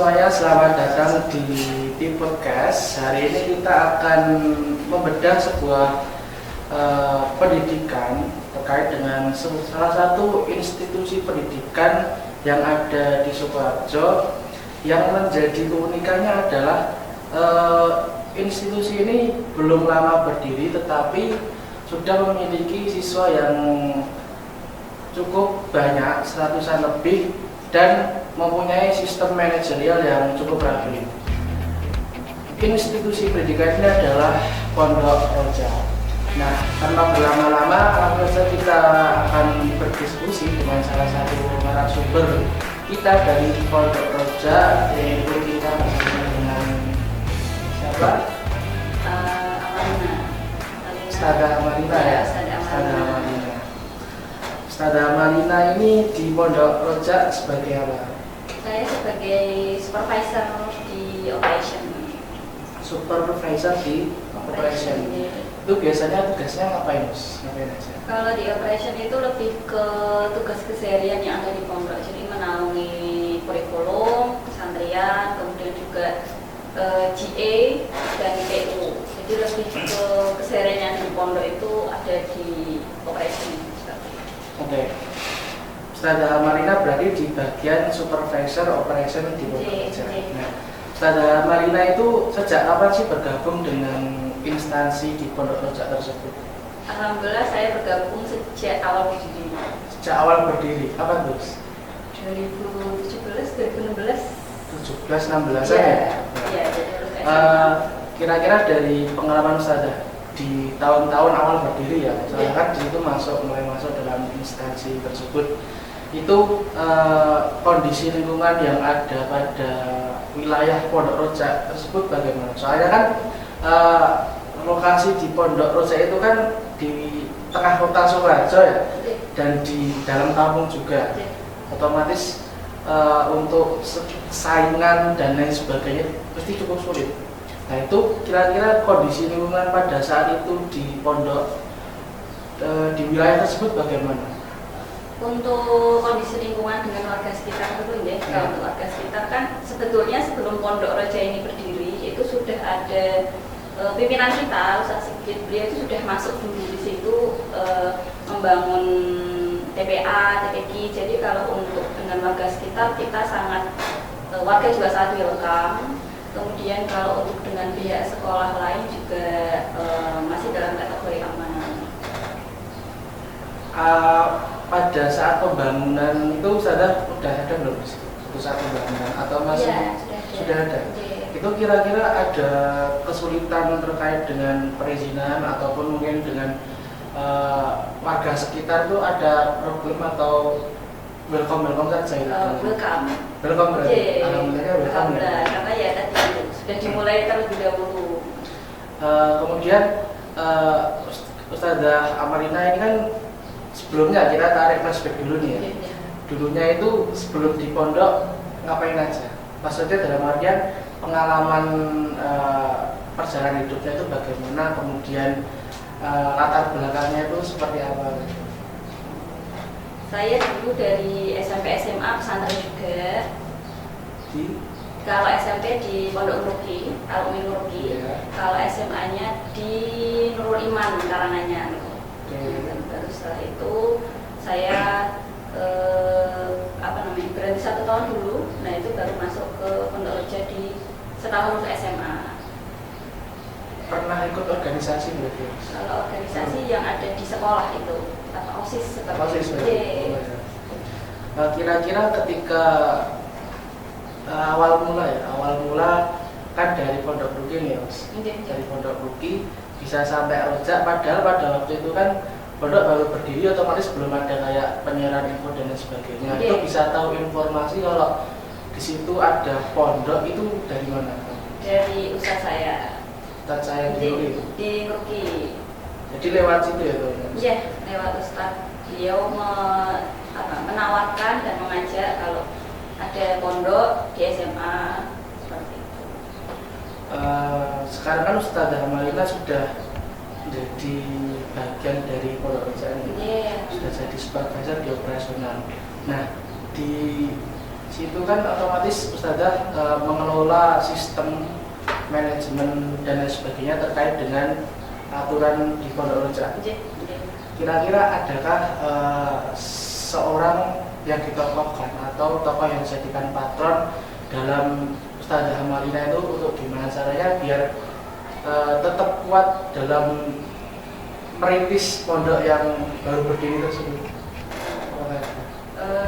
semuanya, selamat datang di Podcast. Hari ini kita akan membedah sebuah pendidikan terkait dengan salah satu institusi pendidikan yang ada di Sukoharjo. Yang menjadi keunikannya adalah institusi ini belum lama berdiri, tetapi sudah memiliki siswa yang cukup banyak, 100-an lebih, dan mempunyai sistem manajerial yang cukup rapi. Institusi pendidikan ini adalah Pondok Roja. Nah, tanpa berlama-lama, langsung saja kita akan berdiskusi dengan salah satu narasumber kita dari Pondok Roja, yaitu kita bersama dengan siapa? Ustadzah Amalina ya. Ustadzah Amalina ini di Pondok Roja sebagai apa? Saya sebagai supervisor di operation. Supervisor di operation. Itu biasanya tugasnya ngapain, Mas? Ngapain aja? Kalau di operation itu lebih ke tugas keseharian yang ada di pondok. Jadi menaungi kurikulum, pesantren, kemudian juga GA dan PU. Jadi lebih ke keseharian yang di pondok itu ada di operation. Oke. Ustadzah Amalina berarti di bagian supervisor operation di Pondok Roja. Nah, Ustadzah Amalina itu sejak kapan sih bergabung dengan instansi di Pondok Roja tersebut? Alhamdulillah saya bergabung sejak awal berdiri. Sejak awal berdiri, apa terus? 2017, 2016. 17-16 ya? Iya, kira-kira dari pengalaman Ustadzah di tahun-tahun awal berdiri ya, soalnya kan di situ mulai masuk dalam instansi tersebut, itu kondisi lingkungan yang ada pada wilayah Pondok Roja tersebut bagaimana? Soalnya kan lokasi di Pondok Roja itu kan di tengah kota Sukoharjo ya, dan di dalam kampung juga, otomatis untuk saingan dan lain sebagainya pasti cukup sulit. Nah, itu kira-kira kondisi lingkungan pada saat itu di pondok di wilayah tersebut bagaimana? Untuk kondisi lingkungan dengan warga sekitar dulu ya. Kalau untuk warga sekitar kan sebetulnya sebelum Pondok Roja ini berdiri itu sudah ada pimpinan kita, Ustaz Sigit, beliau itu sudah masuk dulu di situ membangun TPA, TPG. Jadi kalau untuk dengan warga sekitar kita sangat warga juga sangat welcome. Kemudian kalau untuk dengan pihak sekolah lain juga masih dalam kategori aman. Pada saat pembangunan itu sudah ada belum saat pembangunan atau masih ya, sudah ada? Ya. Itu kira-kira ada kesulitan terkait dengan perizinan ataupun mungkin dengan warga sekitar itu ada problem atau welcome saja? Welcome berarti. Alhamdulillah welcome ya. Karena ya tadi sudah dimulai terlebih dahulu. Kemudian Ustadzah Amalina ini kan sebelumnya kita tarik flashback dulu nih ya. Dulunya itu sebelum di pondok ngapain aja? Maksudnya dalam artian pengalaman perjalanan hidupnya itu bagaimana, kemudian latar belakangnya itu seperti apa? Saya dulu dari SMP SMA pesantren juga. Kalau SMP di Pondok Nuruki, Al-Umin Nuruki. Kalau SMA-nya di Nurul Iman Karanganyar. Dan baru setelah itu saya berhenti 1 tahun dulu. Nah itu baru masuk ke Pondok Roja di setahun ke SMA. Pernah ikut organisasi berarti? Kalau organisasi yang ada di sekolah itu, atau OSIS seperti OSIS itu. Kira-kira ketika awal mula kan dari Pondok Ruki nih, Mas. Dari Pondok Ruki bisa sampai Roja, padahal pada waktu itu kan pondok baru berdiri, otomatis belum ada kayak penyiaran info dan lain sebagainya. Itu bisa tahu informasi kalau di situ ada pondok itu dari mana? Dari ustaz saya. Ustaz saya di Nuruki. Jadi lewat situ ya, Tuh? Iya, lewat ustaz. Beliau menawarkan dan mengajak kalau ada pondok di SMA seperti itu. Sekarang kan Ustadzah Amalina sudah jadi bagian dari Pondok Roja ini, sudah jadi supervisor di operasional. Nah, di situ kan otomatis Ustazah mengelola sistem manajemen dan lain sebagainya terkait dengan aturan di Pondok Rojak. Kira-kira adakah seorang yang ditokohkan atau tokoh yang dijadikan patron dalam Ustazah Amalina itu untuk gimana caranya biar tetap kuat dalam merintis pondok yang baru berdiri tersebut?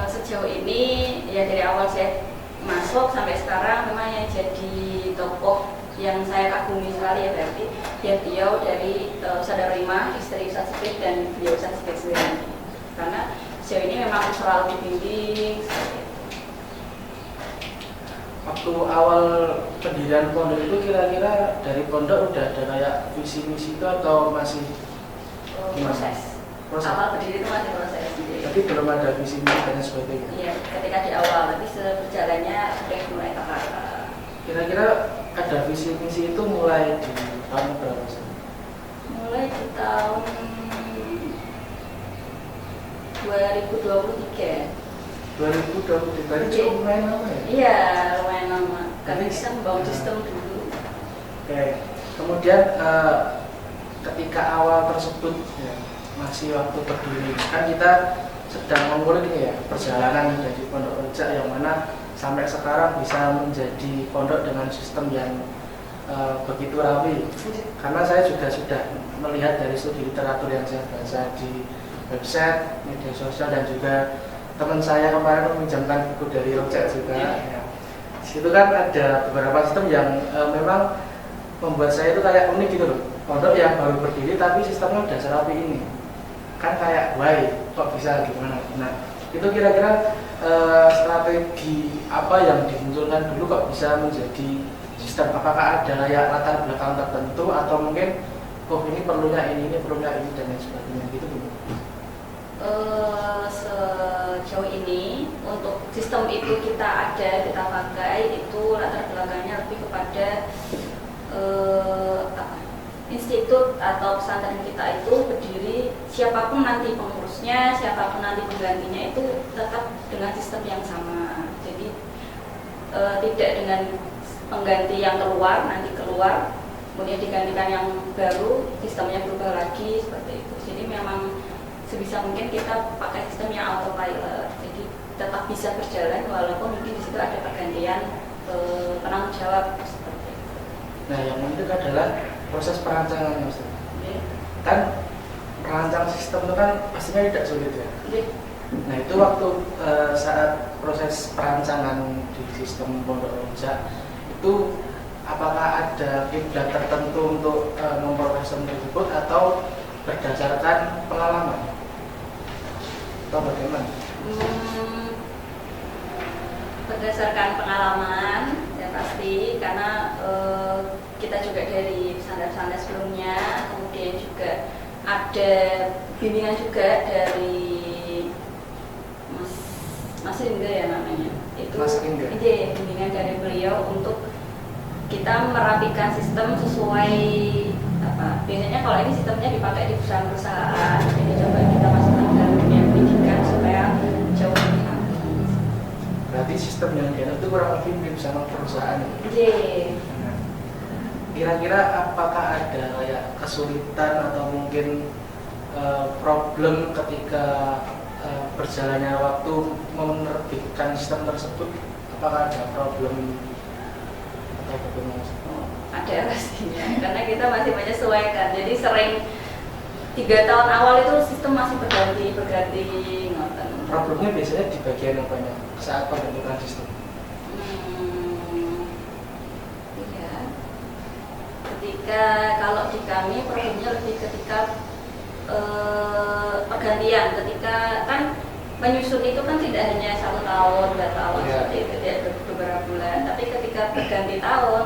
Sejauh ini ya dari awal saya masuk sampai sekarang memang yang jadi tokoh yang saya kagumi sekali ya berarti ya beliau dari Saudara Rima, istri Ustaz Sipit dan beliau Ustaz Sipit sendiri. Karena sejauh ini memang selalu dibimbing seperti itu. Waktu awal pendirian pondok itu kira-kira dari pondok udah ada kayak visi misi itu atau masih proses? Awal berdiri itu masih proses. Tapi belum ada visi misi dan sebagainya. Iya, ketika di awal, tapi berjalannya sudah mulai terarah. Kira-kira ada visi misi itu mulai di tahun berapa sih? Mulai di tahun 2023. 2023 itu lumayan lama ya? Iya, lumayan lama. Karena kita membangun sistem dulu. Oke. Kemudian ketika awal tersebut ya, masih waktu berdiri kan kita sedang mengulik ya perjalanan dari Pondok Rojak yang mana sampai sekarang bisa menjadi pondok dengan sistem yang begitu rapi. Karena saya juga sudah melihat dari studi literatur yang saya baca di website, media sosial dan juga teman saya kemarin meminjamkan buku dari Rojak juga. Ya. Di situ kan ada beberapa sistem yang memang membuat saya itu kayak unik gitu loh. Pondok yang baru berdiri tapi sistemnya udah serapi ini. Kan kayak why kok bisa gimana? Nah, itu kira-kira strategi apa yang dimunculkan dulu kok bisa menjadi sistem? Apakah ada kayak latar belakang tertentu atau mungkin ini perlunya ini perlunya ini dan lain sebagainya gitu Bu? Sejauh ini untuk sistem itu kita pakai itu latar belakangnya lebih kepada institut atau pesantren kita itu berdiri, siapapun nanti pengurusnya, siapapun nanti penggantinya itu tetap dengan sistem yang sama. Jadi tidak dengan pengganti yang nanti keluar kemudian digantikan yang baru, sistemnya berubah lagi seperti itu. Jadi memang sebisa mungkin kita pakai sistem yang autopilot, jadi tetap bisa berjalan walaupun mungkin di situ ada pergantian penanggung jawab seperti itu. Nah, yang penting adalah proses perancangan, Mas. Kan merancang sistem itu kan pastinya tidak sulit ya. Nah, itu waktu saat proses perancangan di sistem Pondok Rojak itu apakah ada kiblat tertentu untuk memproses sistem tersebut atau berdasarkan pengalaman? Atau bagaimana? Berdasarkan pengalaman ya pasti, karena kita juga dari pesantren-pesantren sebelumnya, kemudian juga ada bimbingan juga dari Mas Ringga ya namanya. Itu bimbingan dari beliau untuk kita merapikan sistem sesuai apa. Biasanya kalau ini sistemnya dipakai di perusahaan-perusahaan, jadi coba kita masukkan dalam dunia pendidikan supaya jauh lebih rapi. Berarti sistem yang dianut itu kurang lebih mirip sama perusahaan. Nah, kira-kira apakah ada kayak kesulitan atau mungkin problem ketika berjalannya waktu menerbitkan sistem tersebut? Apakah ada problem atau bagaimana? Ada pastinya, karena kita masih menyesuaikan. Jadi sering 3 tahun awal itu sistem masih berganti. Problemnya biasanya di bagian apanya saat pembentukan sistem? Iya. Ketika kalau di kami problemnya lebih ketika pergantian. Ketika kan menyusun itu kan tidak hanya 1 tahun, 2 tahun seperti itu, tidak beberapa bulan. Tapi ketika berganti tahun,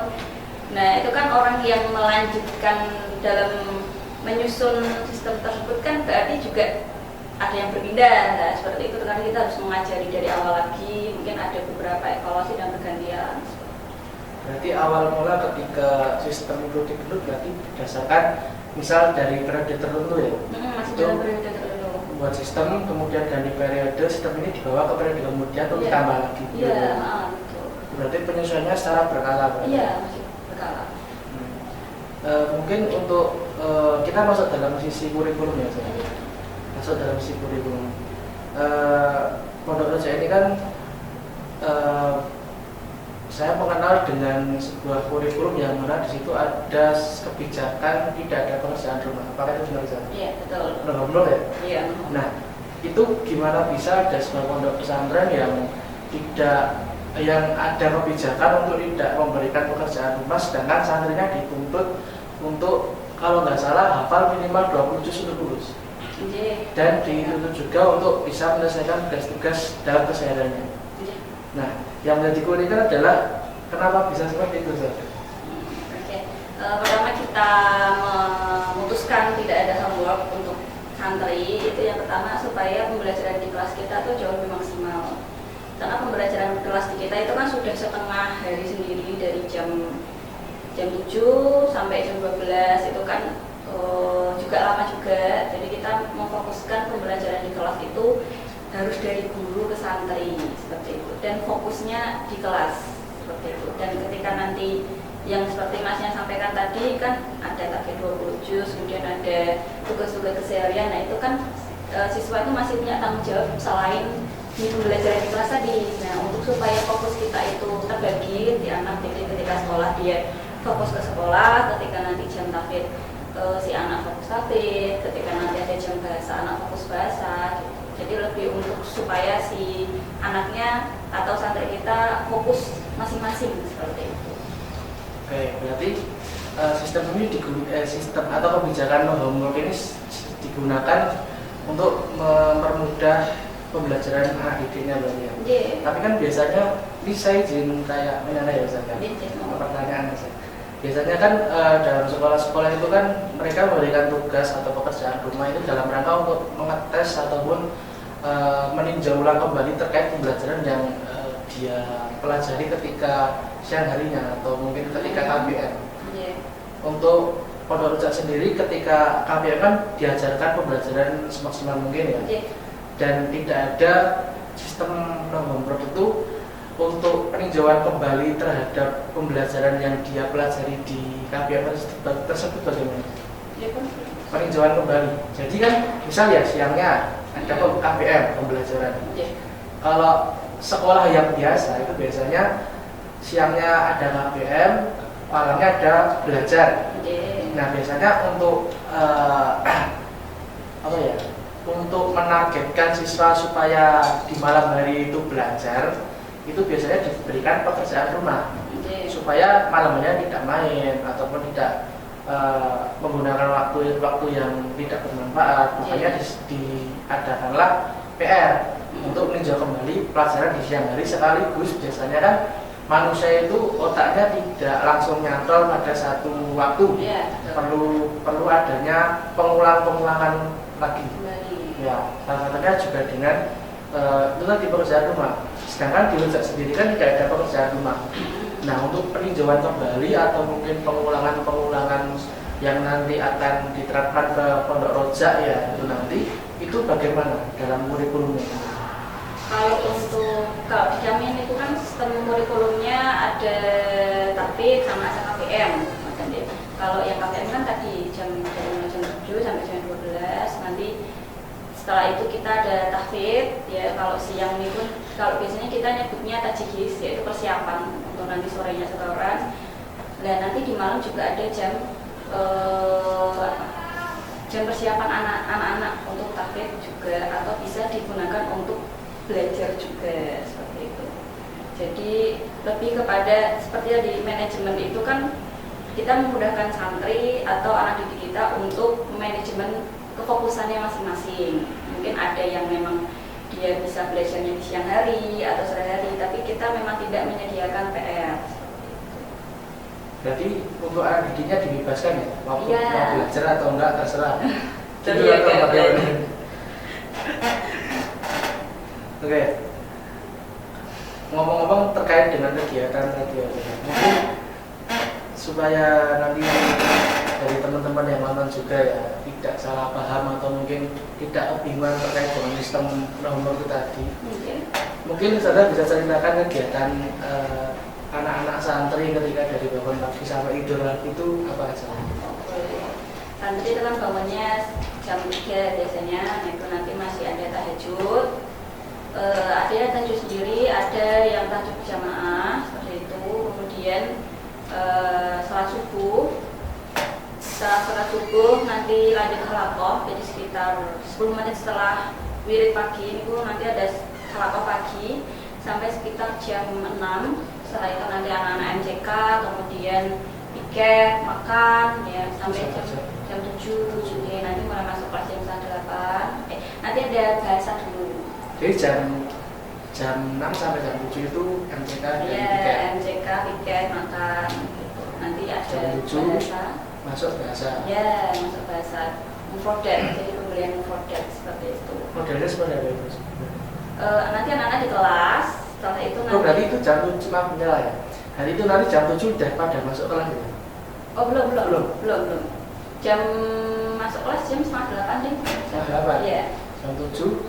nah itu kan orang yang melanjutkan dalam menyusun sistem tersebut kan berarti juga ada yang berpindah, nah, seperti itu kan kita harus mengajari dari awal lagi, mungkin ada beberapa evaluasi dan pergantian. Berarti awal mula ketika sistem itu dibentuk berarti berdasarkan misal dari periode tertentu ya? Masih dalam periode tertentu. dibuat sistem, kemudian ganti periode, sistem ini dibawa ke periode kemudian untuk ditambah lagi. Iya, betul. Berarti penyesuaiannya secara berkala, Pak? Iya, masih berkala. Mungkin untuk kita masuk dalam sisi kurikulum ya, saya. Masuk dalam sisi kurikulum. Pondok Roja ini kan saya mengenal dengan sebuah kurikulum yang mana di situ ada kebijakan tidak ada pekerjaan rumah. Apakah itu benar saja? Iya, betul. Benar ya? Iya. Nah, itu gimana bisa ada sebuah pondok pesantren yang ada kebijakan untuk tidak memberikan pekerjaan rumah, sedangkan santrinya dituntut untuk kalau nggak salah hafal minimal 20 juz untuk lulus. Dan dituntut juga untuk bisa menyelesaikan tugas-tugas dalam kesehariannya. Nah, yang menjadi keunikan adalah kenapa bisa seperti itu, Zat? Pertama kita memutuskan tidak ada homework untuk santri, itu yang pertama supaya pembelajaran di kelas kita tuh jauh lebih maksimal. Karena pembelajaran di kelas kita itu kan sudah setengah hari sendiri dari jam 7 sampai jam 12 itu kan juga lama juga. Jadi kita memfokuskan pembelajaran di kelas itu harus dari guru ke santri seperti itu, dan fokusnya di kelas seperti itu. Dan ketika nanti yang seperti Masnya sampaikan tadi kan ada target 20 juz, kemudian ada tugas-tugas keseharian. Nah itu kan siswa itu masih punya tanggung jawab selain di pembelajaran di kelas tadi. Nah untuk supaya fokus kita itu terbagi di anak, jadi ketika sekolah dia fokus ke sekolah, ketika nanti jam tahfidz si anak fokus tahfidz, ketika nanti ada jam bahasa anak fokus bahasa gitu. Jadi lebih untuk supaya si anaknya atau santri kita fokus masing-masing seperti itu. Oke, berarti sistem ini sistem atau kebijakan homework ini digunakan untuk mempermudah pembelajaran anak didiknya berarti ya. Tapi kan biasanya ini saya izin kayak menanya ya Ustaz kan. Pertanyaan saya. Biasanya kan dalam sekolah-sekolah itu kan mereka memberikan tugas atau pekerjaan rumah itu dalam rangka untuk mengetes ataupun meninjau ulang kembali terkait pembelajaran yang dia pelajari ketika siang harinya atau mungkin ketika KBM. Untuk Pondok Roja sendiri ketika KBM kan diajarkan pembelajaran semaksimal mungkin ya. Dan tidak ada sistem homework itu untuk peninjauan kembali terhadap pembelajaran yang dia pelajari di KBM tersebut bagaimana? Peninjauan kembali. Jadi kan misal ya siangnya ada KBM pembelajaran. Kalau sekolah yang biasa itu biasanya siangnya ada KBM, malamnya ada belajar. Nah biasanya untuk untuk menargetkan siswa supaya di malam hari itu belajar, itu biasanya diberikan pekerjaan rumah supaya malamnya tidak main ataupun tidak menggunakan waktu yang tidak bermanfaat. Makanya diadakanlah PR untuk meninjau kembali pelajaran di siang hari, sekaligus biasanya kan manusia itu otaknya tidak langsung nyantol pada satu waktu. Perlu adanya pengulangan lagi. Ya, salah satunya juga dengan itu tadi pekerjaan rumah. Sedangkan di Roja sendiri kan tidak ada pekerjaan rumah. Nah, untuk peninjauan kembali atau mungkin pengulangan yang nanti akan diterapkan ke Pondok Roja ya itu nanti, itu bagaimana dalam kurikulumnya? Kalau di Jamin itu kan sistem kurikulumnya ada tahfidz sama KBM. Kalau yang KBM kan tadi jam 7 sampai jam 12, nanti setelah itu kita ada tahfidz ya. Kalau siang itu kalau biasanya kita nyebutnya tajhis, yaitu persiapan untuk nanti sorenya setoran. Dan nanti di malam juga ada jam persiapan anak-anak untuk tahfidz juga, atau bisa digunakan untuk belajar juga seperti itu. Jadi lebih kepada seperti di manajemen itu kan kita memudahkan santri atau anak didik kita untuk manajemen kefokusannya masing-masing. Mungkin ada yang memang dia bisa belajarnya di siang hari atau sore hari, tapi kita memang tidak menyediakan PR. Berarti untuk anak didiknya dibebaskan ya? Mau belajar atau enggak terserah. Oke. Ngomong-ngomong terkait dengan kegiatan tadi, mungkin supaya nanti dari teman-teman yang nonton juga ya tidak salah paham atau mungkin tidak kebingungan terkait dengan sistem nomor itu tadi. Mungkin saudara bisa ceritakan kegiatan anak-anak santri ketika dari bangun pagi sampai tidur lagi itu apa aja? Santri itu kan bangunnya jam 3 biasanya, itu nanti masih ada tahajud. Ada yang tahajud sendiri, ada yang tahajud berjamaah seperti itu. Kemudian sholat subuh. Setelah sholat subuh nanti lanjut halaqah, jadi sekitar 10 menit setelah wirid pagi itu nanti ada halaqah pagi sampai sekitar jam 6. Setelah itu nanti anak-anak MCK, kemudian piket, makan ya sampai jam 7. Jadi nanti mulai masuk kelas jam 8. Nanti ada bahasa dulu. Jadi jam 6 sampai jam 7 itu MCK dan ya, piket. MCK, piket, makan gitu. Nanti ada jam 7 bahasa. Masuk bahasa. Ya, masuk bahasa mufrodat, jadi pembelian mufrodat seperti itu. Modelnya seperti apa itu? Nanti anak-anak di kelas, setelah itu nanti. Berarti itu jam 7 maaf menyala ya. Hari itu nanti jam 7 udah pada masuk kelas ya? Oh belum. Jam masuk kelas jam 7:30 deh. Jam 8? Iya. Jam 7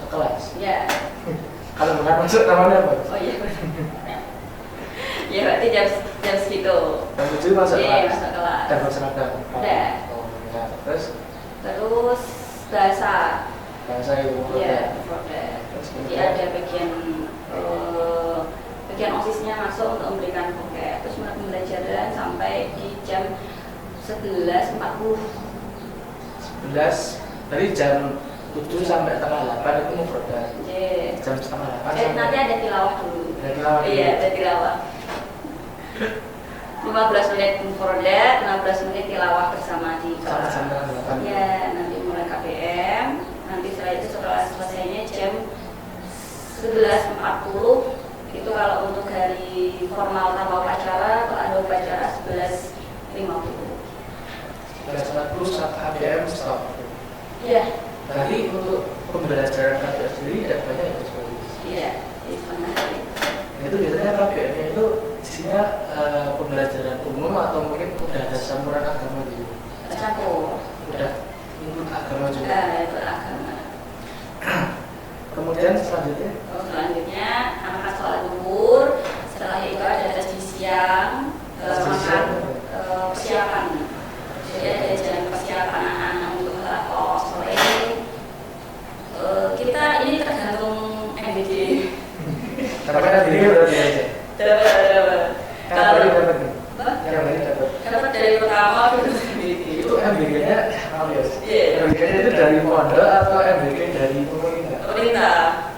ke kelas? Iya. Kalau bukan masuk namanya apa? Oh iya. Ya berarti jam segitu. Jam 7 masuk kelas? Iya, masuk kelas. Dan berseragam? Udah. Oh ya, terus bahasa. Bahasa itu? Iya, mufrodat. Jadi ada bagian OSIS-nya masuk untuk memberikan buket. Terus pembelajaran sampai di jam 11.40. 11, dari jam 7 sampai setengah 8 itu mufrodat. Yeah. Jam setengah 8 nanti ada tilawah dulu. Ada tilawah dulu? Iya, ada tilawah. 15 menit mufrodat, 15 menit tilawah bersama di kelas. Sampai jam 8. Ya, nanti mulai KBM. Nanti setelah itu setelah selesainya jam 11.40 itu kalau untuk hari formal tanpa upacara, kalau ada upacara 11.50. 11.40 saat KBM stop. Iya. Jadi untuk pembelajaran KBM sendiri tidak banyak ya seperti itu? Iya, di setengah hari. Itu biasanya KBM itu isinya pembelajaran umum atau mungkin udah ada campuran agama gitu? Campur. Udah ikut agama juga? Itu agama. Kemudian selanjutnya? Selanjutnya anak-anak sholat zuhur. Setelah itu ada tasbih siang, makan, persiapan. Jadi ada jalan persiapan anak-anak untuk halaqah sore. Kita ini tergantung MBD. Karena MBD berarti aja? Dapat. Kalau dapat? Dapat dari pertama itu MBG-nya apa ya? Iya. MBG-nya itu dari pondok atau MBG dari pemerintah? Pemerintah.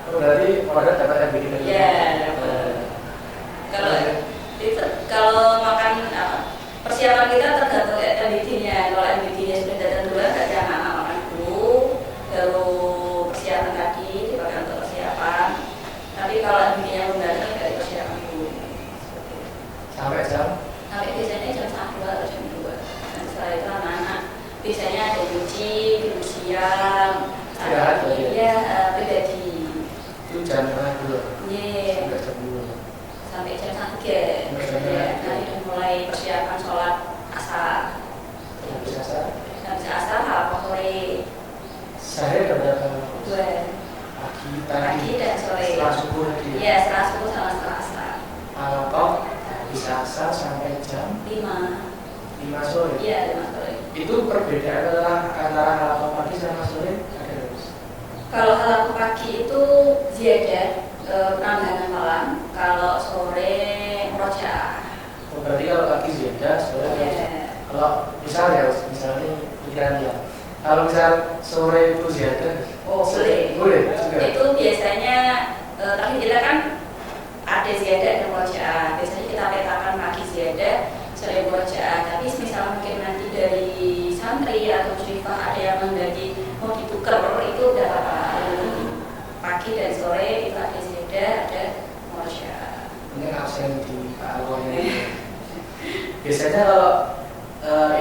Berarti pondok dapat MBG dari Iya. Kalau makan persiapan kita tergantung MBD-nya. Kalau MBD-nya sudah datang duluan, berarti anak-anak makan dulu, baru persiapan tadi dipakai untuk persiapan. Tapi kalau MBD-nya belum datang, dari persiapan dulu. Sampai jam? Sampai biasanya jam 1 atau jam 2. Dan setelah itu anak-anak biasanya ada nyuci, tidur siang, iya pribadi. Itu jam berapa dulu? Iya. Sampai jam 2. Sampai jam 3. Ya, nanti udah mulai persiapan sholat asar. Habis asar? Habis asar halaqah sore. Sehari ada berapa? 2. Pagi dan sore. Setelah subuh tadi? Iya, setelah subuh sama setelah asar. Halaqah bisa asar sampai jam 5 sore? Iya, 5 sore. Itu perbedaan antara halaqah pagi sama sore ada terus? Kalau halaqah pagi itu ziyadah, penambahan hafalan. Kalau sore murojaah. Berarti kalau pagi ziyadah, sore kalau misalnya pikiran dia, kalau misal sore itu ziyadah, boleh juga. Itu biasanya tapi kita kan ada ziyadah dan murojaah. Biasanya kita petakan pagi ziyadah, sore murojaah. Tapi misalnya mungkin nanti dari santri atau musyrifah ada yang mengganti mau ditukar, itu udah apa-apa. Pagi dan sore itu ada ziyadah, ada murojaah. Ini absen di awalnya. Biasanya kalau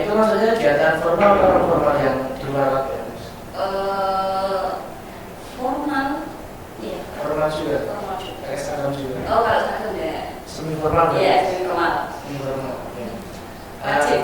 itu maksudnya kegiatan formal atau non formal yang di luar KBM? Formal, iya. Formal juga? Formal juga. Seragam juga? Oh, kalau seragam enggak. Semi formal? Iya, semi formal. Semi formal, oke. Wajib.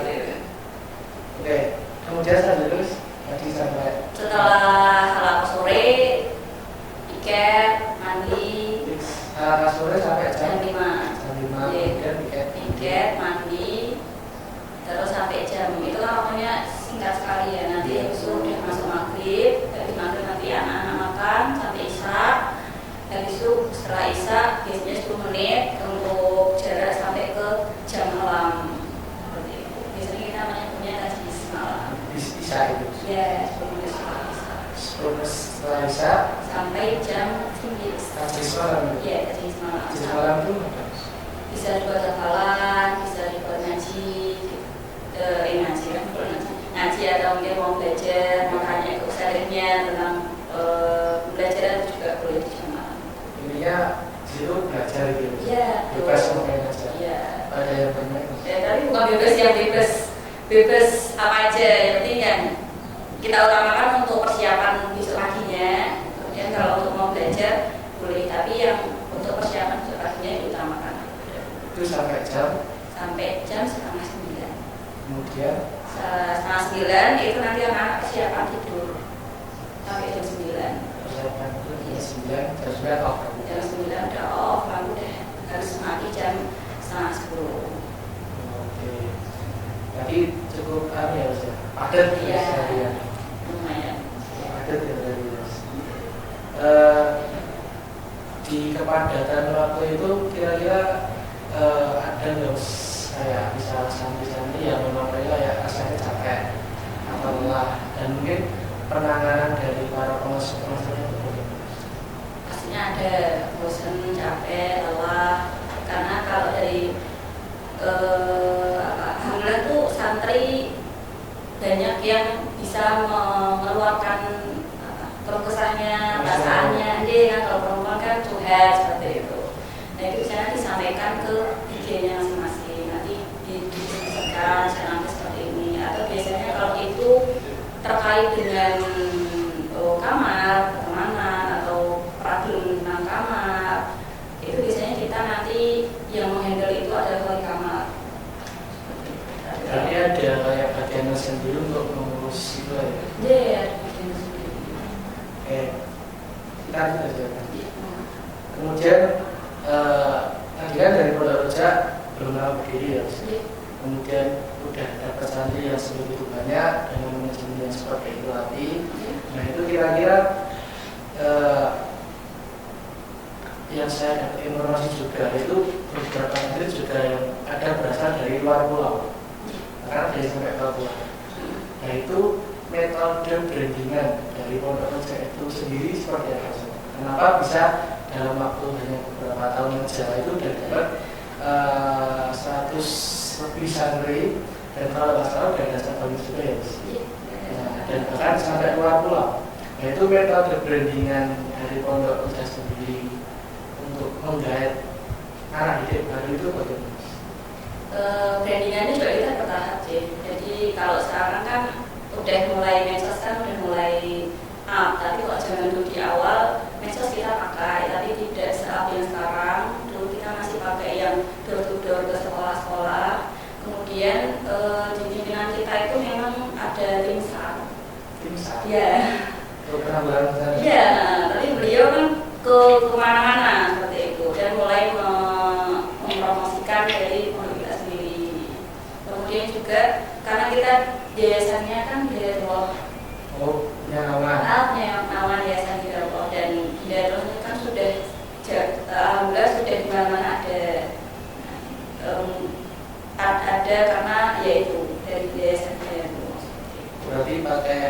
biasanya 10 menit untuk jarak sampai ke jam malam. Biasanya kita menyebutnya ngaji semalam. Bisa itu? Ya, 10 menit setelah Isya. 10 menit setelah Isya sampai jam 9. Ngaji semalam? Iya, ngaji semalam. Ngaji semalam itu bisa dibuat hafalan, bisa dibuat ngaji, ngaji atau mungkin mau belajar, mau tanya ke ustadznya tentang belajar juga boleh di jam malam. Intinya itu belajar gitu. Iya. Bebas main aja. Iya. Ada yang bermain. Ya, tapi bukan bebas yang bebas apa aja. Yang penting kan kita utamakan untuk persiapan besok paginya. Kemudian kalau untuk mau belajar boleh, tapi yang untuk persiapan besok paginya diutamakan. Itu sampai jam 8:30. Kemudian 8:30 itu nanti anak persiapan tidur sampai jam 9. persiapan itu jam 9, jam 9 off. Jam 9 udah off, lampu udah harus mati jam 9:30. Oke. Jadi cukup ya Mas ya. Padat Iya. ya. Lumayan. Padat ya dari Mas. Di kepadatan waktu itu kira-kira ada nggak kayak bisa santri-santri yang memang mereka ya rasanya capek atau lelah, dan mungkin penanganan dari para pengasuh-pengasuhnya itu bagaimana? Pastinya ada bosan, capek, lelah. Karena kalau dari alhamdulillah tuh santri banyak yang bisa mengeluarkan keluh kesahnya, perasaannya. Dia kan kalau perempuan kan curhat seperti itu. Nah itu bisa disampaikan ke IG-nya masing-masing. Nanti didiskusikan sekarang seperti ini. Atau biasanya kalau itu terkait dengan kamar, pertemanan atau problem tentang kamar, itu biasanya kita nanti yang menghandle itu adalah wali kamar. Berarti ada kayak bagian sendiri untuk mengurus itu ya? Iya, ada bagian sendiri. Oke, kita lanjut aja. Kemudian tadi kan dari Pondok Rojak belum lama berdiri ya, Mas? Kemudian udah dapat santri yang sebegitu banyak dengan manajemen yang seperti itu tadi. Nah itu kira-kira yang saya dapat informasi juga itu beberapa santri juga yang ada berasal dari luar pulau, karena dari sampai Papua. Nah itu metode brandingan dari Pondok Rojak itu sendiri seperti apa? Kenapa bisa dalam waktu hanya beberapa tahun saja itu udah dapat 100 lebih santri, dan kalau nggak salah udah ada cabang juga ya, nah, dan bahkan sampai luar pulau. Nah itu metode brandingan dari Pondok Rojak sendiri untuk menggait anak didik baru itu bagaimana? Brandingannya juga kita bertahap sih. Jadi kalau sekarang kan udah mulai medsos kan udah mulai up, tapi kalau zaman dulu di awal medsos kita pakai, tapi tidak se-up yang sekarang. Dulu kita masih pakai yang door to door ke sekolah-sekolah. Kemudian di pimpinan kita itu memang ada tim SAR. Tim SAR? Iya. Untuk penanggulangan bencana? Iya, tapi beliau kan ke kemana-mana seperti itu dan mulai mempromosikan dari pondok kita sendiri. Kemudian juga karena kita yayasannya kan Hidayatullah. Oh, Nyawa. Nyawa yayasan Hidayatullah, dan Hidayatullah ini kan sudah alhamdulillah sudah di mana-mana ada karena yaitu dari yayasan Hidayatullah. Berarti pakai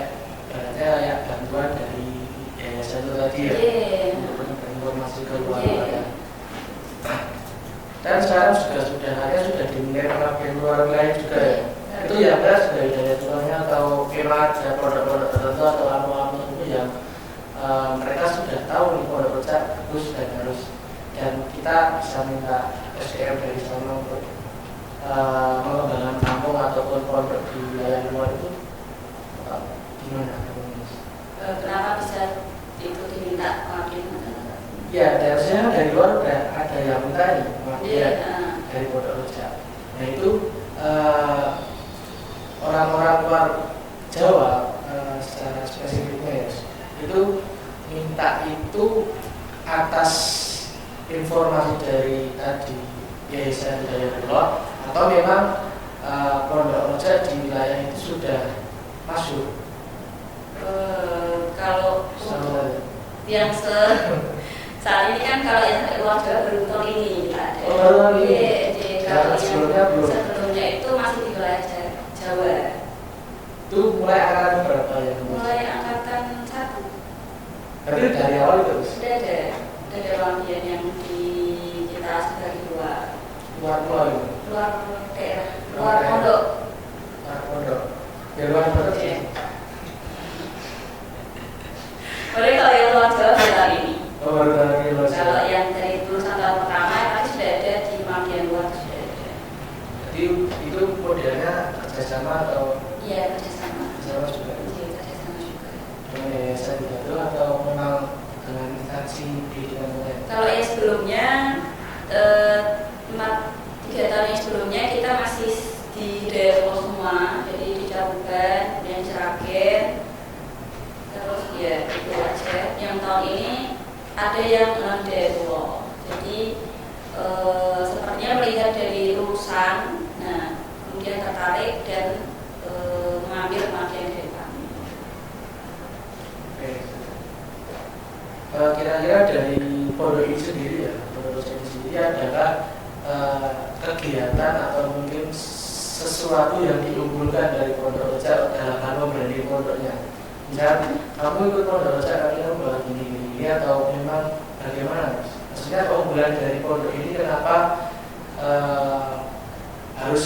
berarti ya bantuan dari yayasan itu tadi ya, untuk informasi ke luar ya. Dan sekarang sudah ada sudah dimulai ke luar wilayah juga ya. Itu ya beras dari Hidayatullah atau memang ada produk-produk tertentu atau anu-anu itu yang mereka sudah tahu nih Pondok Rojak bagus dan harus, dan kita bisa minta SDM dari sana untuk mengembangkan kampung ataupun pondok di wilayah luar itu gimana? Kenapa bisa itu diminta pengabdian? Ya, harusnya dari luar udah ada yang minta nih pengabdian dari Pondok Rojak. Nah itu orang-orang luar Jawa secara spesifiknya ya, itu minta itu atas informasi dari tadi Yayasan Hidayatullah, atau memang Pondok Rojak di wilayah itu sudah masuk? Kalau yang Saat ini kan kalau yang sampai luar Jawa baru tahun ini ada. Oh, baru tahun ini. Jadi kalau yang sebelumnya belum. Sebelumnya itu masih di wilayah Jawa. Itu mulai angkatan berapa ya? Mulai angkatan 1. Berarti dari awal itu terus? Sudah ada lampion yang di kita sebagai luar Luar daerah, luar pondok. Luar pondok. Ya luar pondok sih. Boleh kalau yang luar Jawa tahun ini. Oh, baru tahun ini luar. Kalau yang dari lulusan tahun pertama tadi sudah ada di bagian luar sudah ada. Jadi itu modelnya kerjasama atau? Iya, kerjasama. Kerjasama juga. Iya, kerjasama juga. Dengan yayasan itu atau memang dengan instansi pendidikan lain? Kalau yang sebelumnya 3 tahun yang sebelumnya kita masih di daerah semua, jadi di Cabuban, kemudian Sragen, terus ya itu aja. Yang tahun ini ada yang non daerah, jadi sepertinya melihat dari lulusan, nah kemudian tertarik dan mengambil bagian dari kami. Oke. Kira-kira dari pondok ini sendiri ya, pondok ini sendiri adalah kegiatan atau mungkin sesuatu yang diunggulkan dari pondok Roja dalam hal membranding pondoknya. Misal kamu ikut pondok Roja karena kamu bawa gini atau memang bagaimana? Maksudnya keunggulan dari pondok ini kenapa harus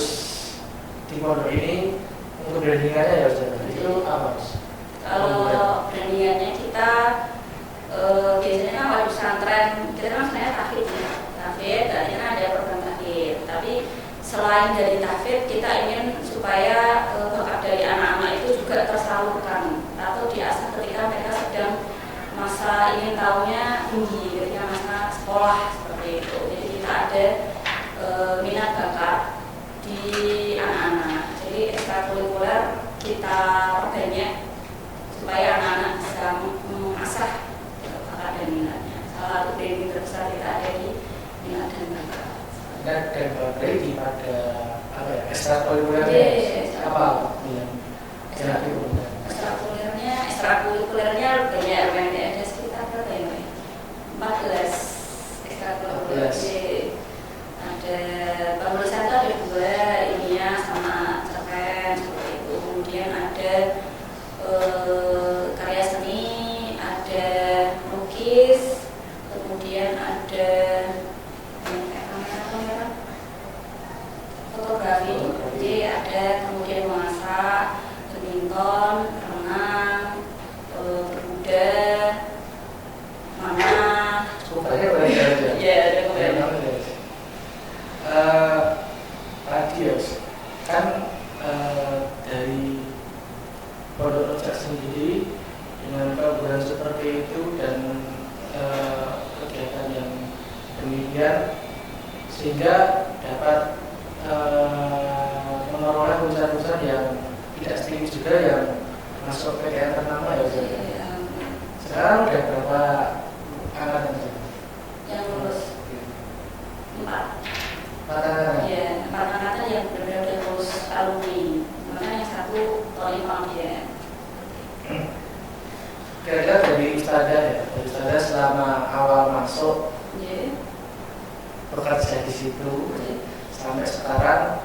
di pondok ini untuk brandingannya ya Ustaz? Itu apa Mas? Kalau brandingannya kita biasanya kalau di pesantren kita kan sebenarnya tahfidz ya. Tahfidz tadinya ada program tahfidz, tapi selain dari tahfidz kita ingin supaya bakat dari anak-anak itu juga tersalurkan atau diasah ketika mereka sedang masa ingin tahunya tinggi, ketika masa sekolah seperti itu. Jadi kita ada minat bakat di anak-anak, jadi ekstrakurikuler kita perbanyak supaya anak-anak bisa mengasah bakat dan minatnya. Salah satu branding terbesar kita ada di minat dan bakat. Dan berarti pada apa ya ekstrakurikuler apa yang ekstrakurikulernya banyak, ada sekitar berapa ya? 14 ekstrakurikuler. Ada penulisan itu ada 2, ilmiah sama cerpen seperti itu. Kemudian ada karya seni, ada lukis, kemudian ada kamera, fotografi, jadi ada kemudian memasak, badminton, renang, berkuda, mana, ya ada kemudian. Radius kan dari Pondok Roja sendiri dengan program seperti itu dan kegiatan yang demikian sehingga dapat mengelola perusahaan-perusahaan yang tidak sedikit juga yang masuk PTN ternama ya Ustaz. Sekarang udah berapa angkatan yang lulus? 4. 4 angkatan? Iya, 4 angkatan yang benar-benar lulus alumni. Makanya yang 1 tahun ini pengabdian. Kira-kira dari Ustazah ya, dari Ustazah selama awal masuk bekerja di situ sampai sekarang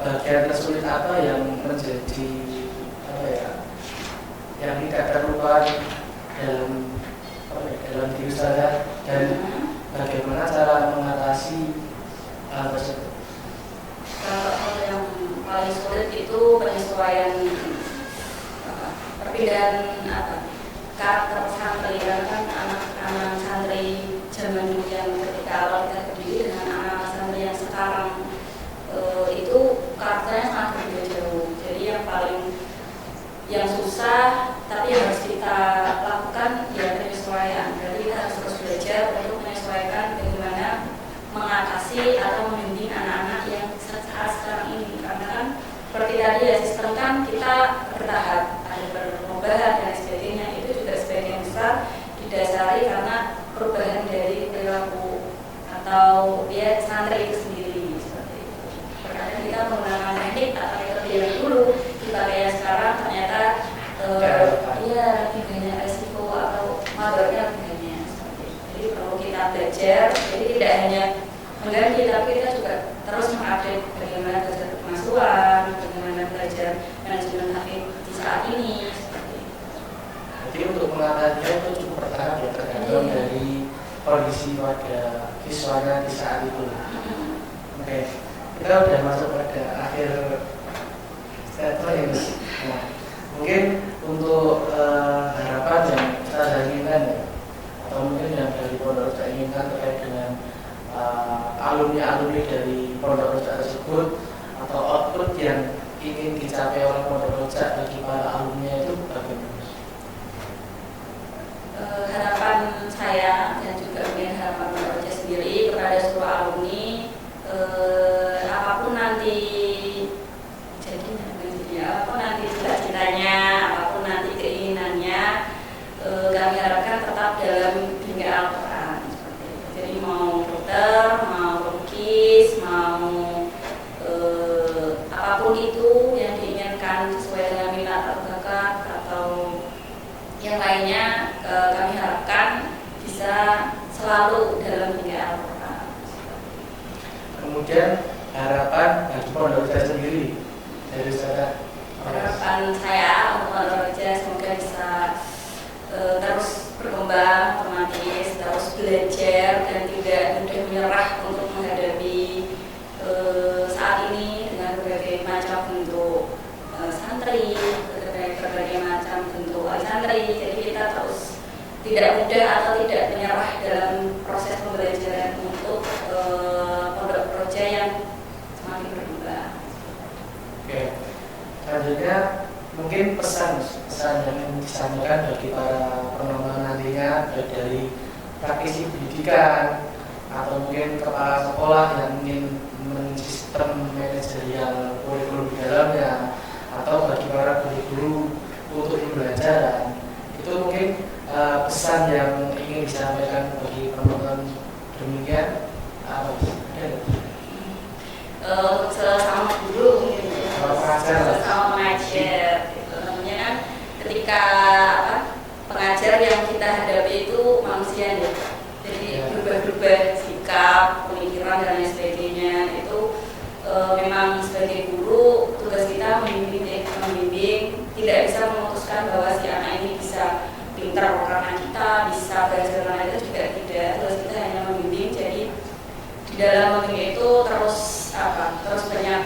bagian tersulit apa yang menjadi apa ya yang tidak terlupakan dalam diri Ustazah dan bagaimana cara mengatasi hal tersebut? Kalau yang paling sulit itu penyesuaian perpindahan karakter santri, karena kan anak-anak santri zaman dulu yang ketika awal kita berdiri dengan anak-anak santri yang sekarang itu karakternya sangat berbeda jauh. Jadi yang susah tapi yang harus kita lakukan ya penyesuaian. Jadi kita harus terus belajar untuk menyesuaikan bagaimana mengatasi atau membimbing anak-anak yang saat sekarang ini, karena kan seperti tadi ya sistem kan kita bertahap, ada perubahan dan sebagainya. Itu juga sebagian besar didasari karena perubahan dari perilaku atau dia santri itu sendiri seperti itu. Kadang kita menggunakan teknik atau metode yang dulu dipakai sekarang ternyata iya lebih banyak tidak hanya mengganti, tapi kita juga terus mengupdate bagaimana belajar pengasuhan, bagaimana belajar manajemen HI di saat ini. Jadi untuk mengatasinya itu cukup bertahap ya, tergantung dari kondisi pada siswanya di saat itu. Oke, kita udah masuk pada akhir statement. Nah, mungkin untuk harapan yang kita inginkan ya, atau mungkin yang dari Pondok Rojak inginkan terkait dengan alumni-alumni dari Pondok Rojak tersebut, atau output yang ingin dicapai oleh Pondok Rojak bagi para alumni itu bagaimana? Harapan saya dan juga mungkin harapan Pondok Rojak sendiri kepada seluruh alumni, apapun nanti jadinya, apapun nanti cita-citanya, apapun nanti keinginannya, kami harapkan tetap dalam dunia Al-Quran. Jadi mau dokter, mau pelukis, mau apapun itu yang diinginkan sesuai dengan minat atau bakat atau yang lainnya, kami harapkan bisa selalu dalam dunia Al-Quran. Kemudian harapan bagi Pondok Rojak sendiri dari saya. Harapan saya untuk Pondok Rojak semoga bisa terus berkembang, otomatis terus belajar dan tidak mudah menyerah untuk menghadapi saat ini dengan berbagai macam bentuk santri, berbagai macam bentuk santri. Jadi kita terus tidak mudah atau tidak menyerah dalam proses pembelajaran untuk Pondok Rojak yang semakin berkembang. Oke, selanjutnya mungkin pesan yang ingin disampaikan bagi para penonton nantinya, baik dari praktisi pendidikan atau mungkin kepala sekolah yang ingin mensistem manajerial kurikulum di dalamnya, atau bagi para guru-guru untuk pembelajaran, itu mungkin pesan yang ingin disampaikan bagi penonton demikian apa? Untuk sesama guru mungkin sesama pengajar gitu. Namanya kan ketika pengajar yang kita hadapi itu manusia ya, jadi berubah-ubah sikap, pemikiran dan lain sebagainya. Itu memang sebagai guru tugas kita membimbing, tidak bisa memutuskan bahwa si anak ini bisa pintar karena kita, bisa belajar karena itu juga tidak. Tugas kita hanya membimbing. Jadi di dalam membimbing itu terus banyak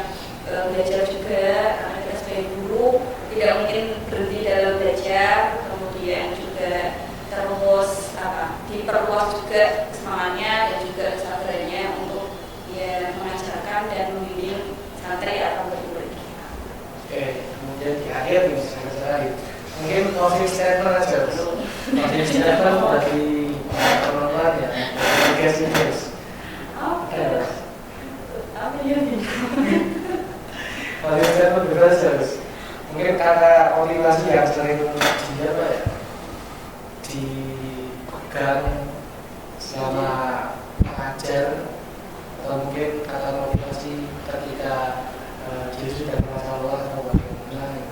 belajar juga, karena kita sebagai guru tidak mungkin berhenti dalam belajar, kemudian juga terus diperluas juga semangatnya dan juga kesabarannya untuk mengajarkan dan membimbing santri atau murid. Oke, kemudian di akhir nih saya mungkin closing statement aja, closing statement bagi penonton ya, guys. Oke. Apa ya nih? Closing statement bebas ya, mungkin karena motivasi yang sering dipegang selama mengajar, atau mungkin kata motivasi ketika diri sudah masalah atau bagaimana?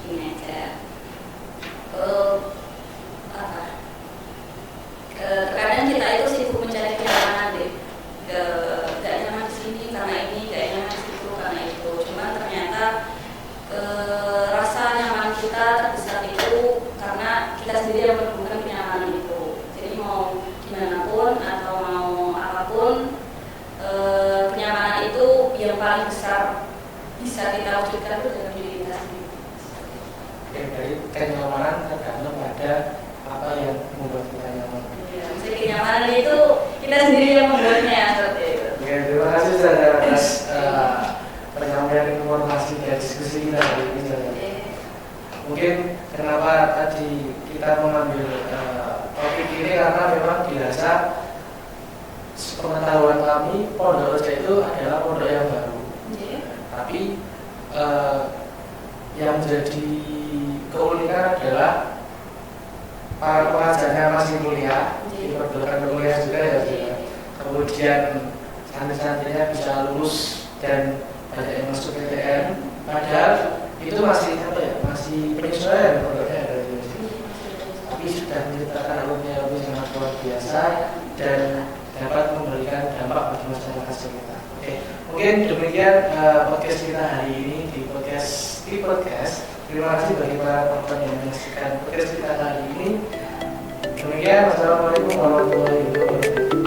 Ini aja. Terkadang kita itu sibuk mencari kenyamanan deh. Gak nyaman di sini karena ini, gak nyaman di situ karena itu. Cuma ternyata rasa nyaman kita terbesar itu karena kita sendiri yang menemukan kenyamanan itu. Jadi mau gimana pun atau mau apapun, kenyamanan itu yang paling besar bisa kita wujudkan itu dalam diri kita sendiri. Oke, dari kenyamanan tergantung pada apa yang membuat kita nyaman. Ya, jadi kenyamanan itu kita sendiri yang membuatnya seperti itu. Oke, terima kasih saudara atas penyampaian informasi dan diskusi kita hari ini. Mungkin kenapa tadi kita mengambil topik ini karena memang dirasa pengetahuan kami Pondok Rojak itu adalah pondok yang baru. Tapi yang menjadi keunikan adalah para pengajarnya masih kuliah, diperbolehkan kuliah juga ya. Kemudian santri-santrinya bisa lulus dan banyak yang masuk PTN. Padahal itu masih masih penyesuaian pondoknya dari tapi sudah menciptakan alumni yang sangat luar biasa dan dapat memberikan dampak bagi masyarakat sekitar. Oke, mungkin demikian podcast kita hari ini di podcast. Terima kasih bagi para penonton yang menyaksikan podcast kita hari ini. Demikian, wassalamualaikum warahmatullahi wabarakatuh.